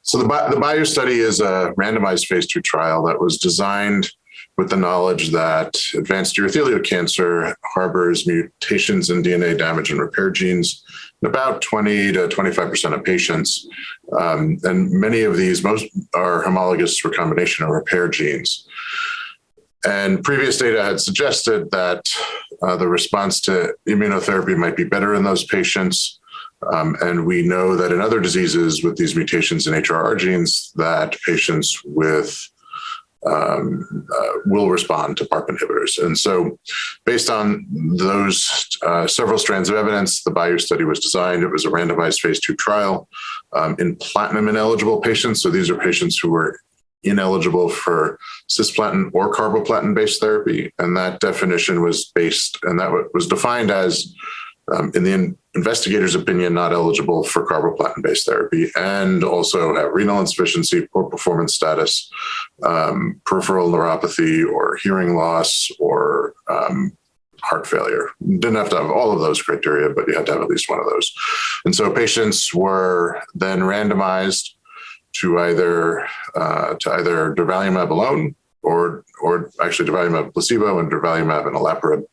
So the BAYOU study is a randomized phase II trial that was designed with the knowledge that advanced urothelial cancer harbors mutations in DNA damage and repair genes in about 20 to 25% of patients. And many of these, most are homologous recombination or repair genes. And previous data had suggested that the response to immunotherapy might be better in those patients. And we know that in other diseases with these mutations in HRR genes, that patients with will respond to PARP inhibitors. And so based on those several strands of evidence, the BAYOU study was designed. It was a randomized phase II trial in platinum-ineligible patients. So these are patients who were ineligible for cisplatin or carboplatin-based therapy. And that definition was based, and that was defined as, in the investigator's opinion, not eligible for carboplatin-based therapy, and also have renal insufficiency, poor performance status, peripheral neuropathy, or hearing loss, or heart failure. You didn't have to have all of those criteria, but you had to have at least one of those. And so patients were then randomized to either durvalumab alone, or actually durvalumab placebo and durvalumab and olaparib.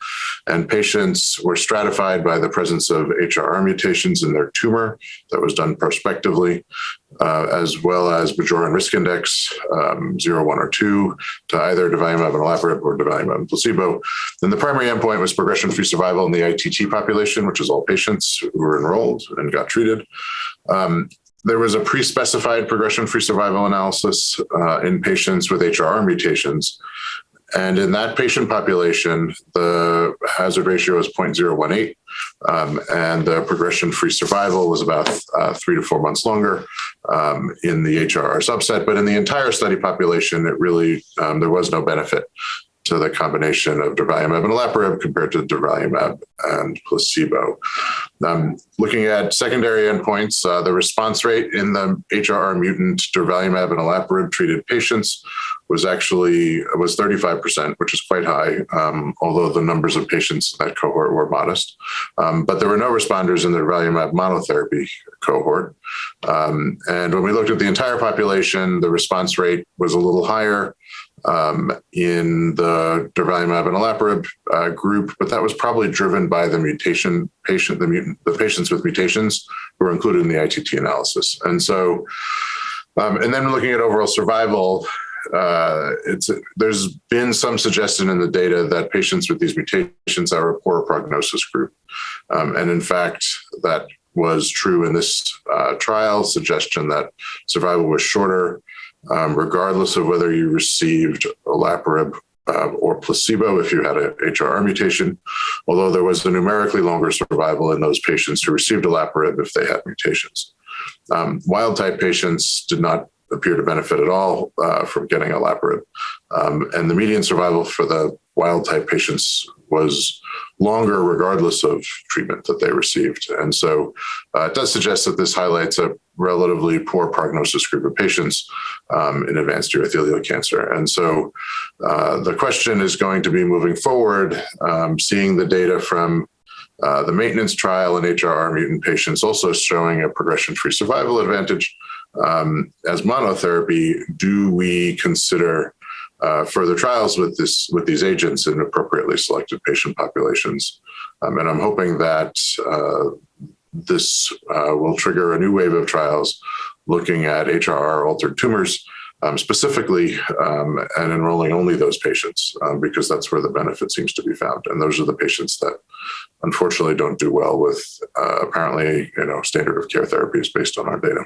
And patients were stratified by the presence of HRR mutations in their tumor. That was done prospectively, as well as Bajoran risk index 0, 1, or 2 to either durvalumab and olaparib or durvalumab and placebo. Then the primary endpoint was progression-free survival in the ITT population, which is all patients who were enrolled and got treated. There was a pre-specified progression-free survival analysis in patients with HRR mutations. And in that patient population, the hazard ratio was 0.018, and the progression-free survival was about 3 to 4 months longer in the HRR subset. But in the entire study population, it really, there was no benefit to the combination of durvalumab and olaparib compared to durvalumab and placebo. Looking at secondary endpoints, the response rate in the HRR mutant durvalumab and olaparib treated patients was 35%, which is quite high, although the numbers of patients in that cohort were modest. But there were no responders in the durvalumab monotherapy cohort. And when we looked at the entire population, the response rate was a little higher in the durvalumab and olaparib group, but that was probably driven by the the patients with mutations who were included in the ITT analysis. And so, and then looking at overall survival, there's been some suggestion in the data that patients with these mutations are a poor prognosis group. And in fact, that was true in this trial, suggestion that survival was shorter, regardless of whether you received olaparib or placebo if you had a HRR mutation, although there was a numerically longer survival in those patients who received olaparib if they had mutations. Wild-type patients did not appear to benefit at all from getting olaparib. And the median survival for the wild-type patients was longer regardless of treatment that they received. And so it does suggest that this highlights a relatively poor prognosis group of patients in advanced urothelial cancer. And so the question is going to be moving forward, seeing the data from the maintenance trial in HRR mutant patients also showing a progression-free survival advantage. As monotherapy, do we consider further trials with these agents in appropriately selected patient populations? And I'm hoping that this will trigger a new wave of trials looking at HRR altered tumors specifically, and enrolling only those patients because that's where the benefit seems to be found. And those are the patients that unfortunately don't do well with apparently, standard of care therapies based on our data.